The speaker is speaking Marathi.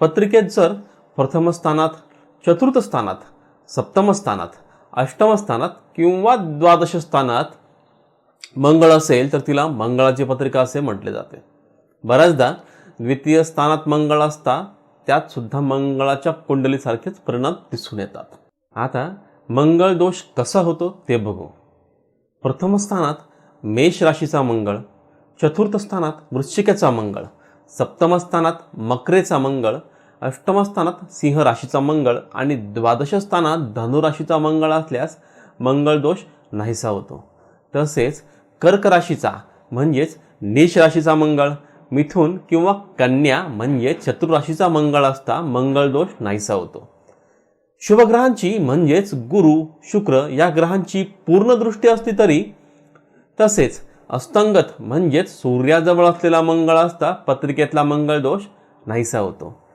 पत्रिकेत जर प्रथम स्थानात, चतुर्थ स्थानात, सप्तम स्थानात, अष्टम स्थानात किंवा द्वादश स्थानात मंगळ असेल तर तिला मंगळाची पत्रिका असे म्हटले जाते. बऱ्याचदा द्वितीय स्थानात मंगळ असता त्यात सुद्धा मंगळाच्या कुंडलीसारखेच परिणाम दिसून येतात. आता मंगळ दोष कसा होतो ते बघू. प्रथम स्थानात मेष राशीचा मंगळ, चतुर्थ स्थानात वृश्चिकेचा मंगळ, सप्तम स्थानात मकरेचा मंगळ, अष्टम स्थानात सिंह राशीचा मंगळ आणि द्वादश स्थानात धनु राशीचा मंगळ असल्यास मंगळ दोष नाहीसा होतो. तसेच कर्क राशीचा म्हणजेच नीच राशीचा मंगळ, मिथुन किंवा कन्या म्हणजे चतुर राशीचा मंगळ असता मंगळ दोष नाहीसा होतो. शुभग्रहांची म्हणजेच गुरु, शुक्र या ग्रहांची पूर्ण दृष्टी असली तरी, तसेच अस्तंगत म्हणजेच सूर्याजवळ असलेला मंगळ असता पत्रिकेतला मंगळ दोष नाहीसा होतो.